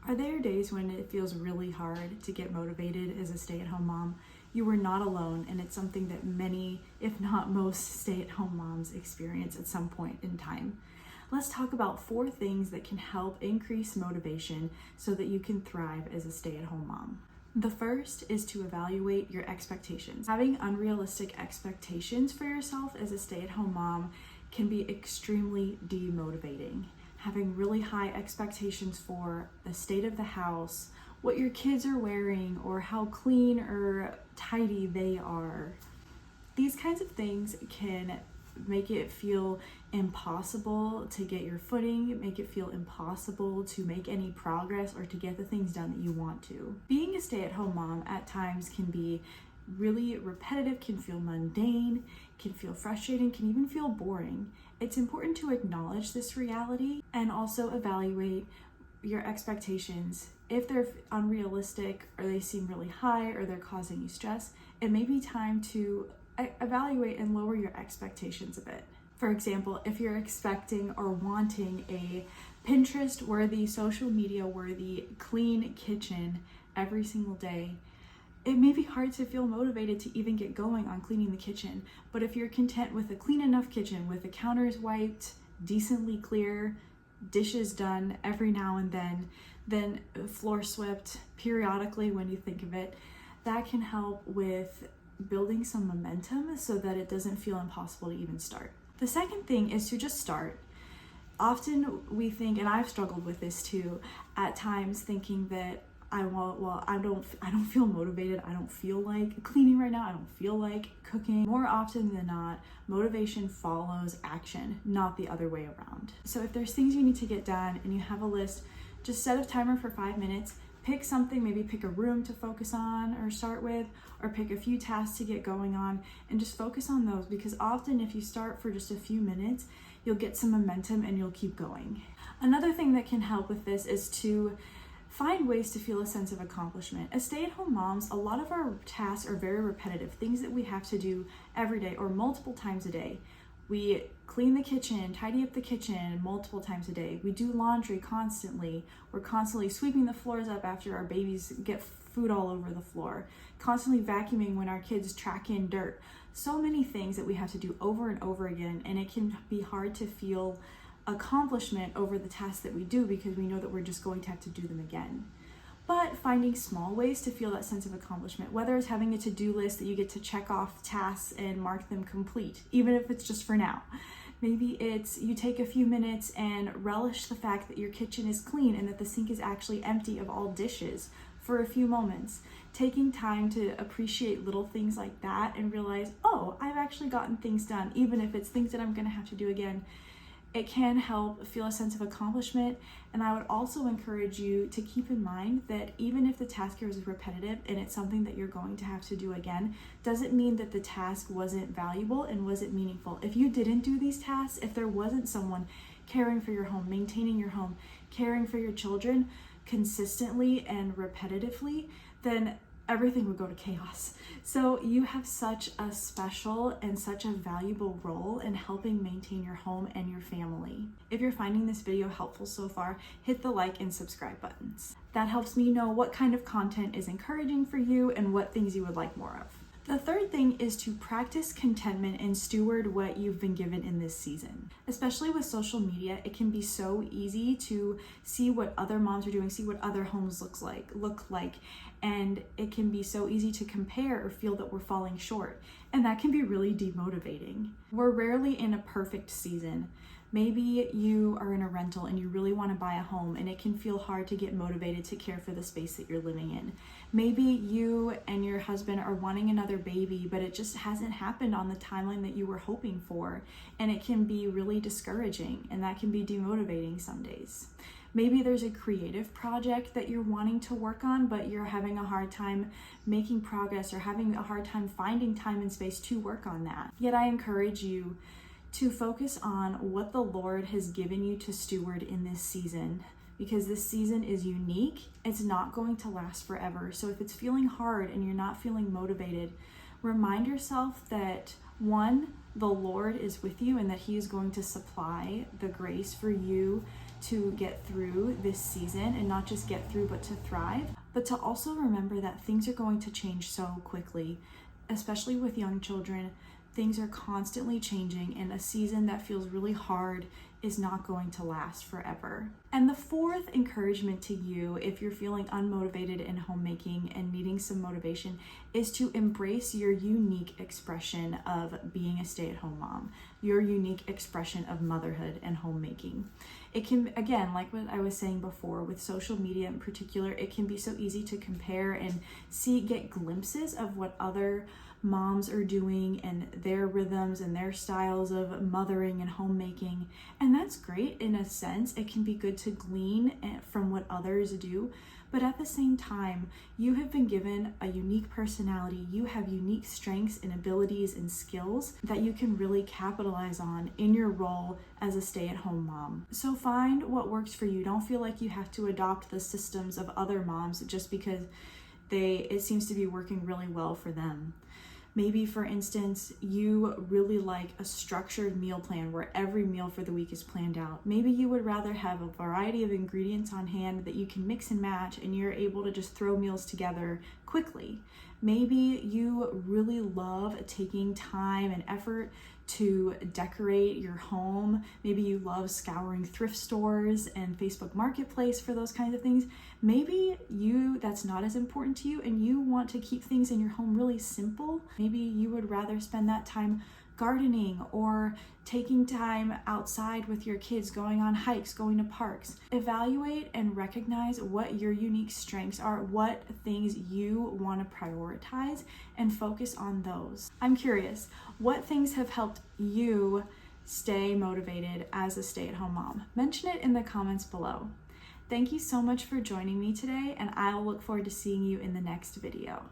Are there days when it feels really hard to get motivated as a stay-at-home mom? You are not alone, and it's something that many, if not most, stay-at-home moms experience at some point in time. Let's talk about 4 things that can help increase motivation so that you can thrive as a stay-at-home mom. The first is to evaluate your expectations. Having unrealistic expectations for yourself as a stay-at-home mom can be extremely demotivating. Having really high expectations for the state of the house, what your kids are wearing, or how clean or tidy they are. These kinds of things can make it feel impossible to get your footing, make it feel impossible to make any progress or to get the things done that you want to. Being a stay-at-home mom at times can be really repetitive, can feel mundane, can feel frustrating, can even feel boring. It's important to acknowledge this reality and also evaluate your expectations. If they're unrealistic or they seem really high or they're causing you stress, it may be time to evaluate and lower your expectations a bit. For example, if you're expecting or wanting a Pinterest-worthy, social media-worthy, clean kitchen every single day, it may be hard to feel motivated to even get going on cleaning the kitchen. But if you're content with a clean enough kitchen, with the counters wiped, decently clear, dishes done every now and then floor swept periodically when you think of it, that can help with building some momentum so that it doesn't feel impossible to even start. The second thing is to just start. Often we think, and I've struggled with this too, at times thinking that I don't feel motivated. I don't feel like cleaning right now. I don't feel like cooking. More often than not, motivation follows action, not the other way around. So if there's things you need to get done and you have a list, just set a timer for 5 minutes, pick something, maybe pick a room to focus on or start with, or pick a few tasks to get going on and just focus on those, because often if you start for just a few minutes, you'll get some momentum and you'll keep going. Another thing that can help with this is to find ways to feel a sense of accomplishment. As stay-at-home moms, a lot of our tasks are very repetitive, things that we have to do every day or multiple times a day. We clean the kitchen, tidy up the kitchen multiple times a day. We do laundry constantly. We're constantly sweeping the floors up after our babies get food all over the floor, constantly vacuuming when our kids track in dirt. So many things that we have to do over and over again, and it can be hard to feel accomplishment over the tasks that we do because we know that we're just going to have to do them again. But finding small ways to feel that sense of accomplishment, whether it's having a to-do list that you get to check off tasks and mark them complete, even if it's just for now. Maybe it's you take a few minutes and relish the fact that your kitchen is clean and that the sink is actually empty of all dishes for a few moments. Taking time to appreciate little things like that and realize, oh, I've actually gotten things done, even if it's things that I'm gonna have to do again. It can help feel a sense of accomplishment. And I would also encourage you to keep in mind that even if the task here is repetitive and it's something that you're going to have to do again, doesn't mean that the task wasn't valuable and wasn't meaningful. If you didn't do these tasks, if there wasn't someone caring for your home, maintaining your home, caring for your children consistently and repetitively, then everything would go to chaos. So you have such a special and such a valuable role in helping maintain your home and your family. If you're finding this video helpful so far, hit the like and subscribe buttons. That helps me know what kind of content is encouraging for you and what things you would like more of. The third thing is to practice contentment and steward what you've been given in this season. Especially with social media, it can be so easy to see what other moms are doing, see what other homes look like, and it can be so easy to compare or feel that we're falling short, and that can be really demotivating. We're rarely in a perfect season. Maybe you are in a rental and you really want to buy a home and it can feel hard to get motivated to care for the space that you're living in. Maybe you and your husband are wanting another baby, but it just hasn't happened on the timeline that you were hoping for, and it can be really discouraging, and that can be demotivating some days. Maybe there's a creative project that you're wanting to work on, but you're having a hard time making progress or having a hard time finding time and space to work on that. Yet I encourage you to focus on what the Lord has given you to steward in this season, because this season is unique. It's not going to last forever. So if it's feeling hard and you're not feeling motivated, remind yourself that 1, the Lord is with you and that He is going to supply the grace for you to get through this season, and not just get through, but to thrive. But to also remember that things are going to change so quickly, especially with young children. Things are constantly changing, and a season that feels really hard is not going to last forever. And the fourth encouragement to you, if you're feeling unmotivated in homemaking and needing some motivation, is to embrace your unique expression of being a stay-at-home mom, your unique expression of motherhood and homemaking. It can, again, like what I was saying before, with social media in particular, it can be so easy to compare and get glimpses of what other moms are doing and their rhythms and their styles of mothering and homemaking. And that's great in a sense. It can be good to glean from what others do. But at the same time, you have been given a unique personality. You have unique strengths and abilities and skills that you can really capitalize on in your role as a stay-at-home mom. So find what works for you. Don't feel like you have to adopt the systems of other moms just because it seems to be working really well for them. Maybe, for instance, you really like a structured meal plan where every meal for the week is planned out. Maybe you would rather have a variety of ingredients on hand that you can mix and match, and you're able to just throw meals together quickly. Maybe you really love taking time and effort to decorate your home. Maybe you love scouring thrift stores and Facebook Marketplace for those kinds of things. Maybe that's not as important to you and you want to keep things in your home really simple. Maybe you would rather spend that time gardening or taking time outside with your kids, going on hikes, going to parks. Evaluate and recognize what your unique strengths are, what things you want to prioritize, and focus on those. I'm curious, what things have helped you stay motivated as a stay-at-home mom? Mention it in the comments below. Thank you so much for joining me today, and I'll look forward to seeing you in the next video.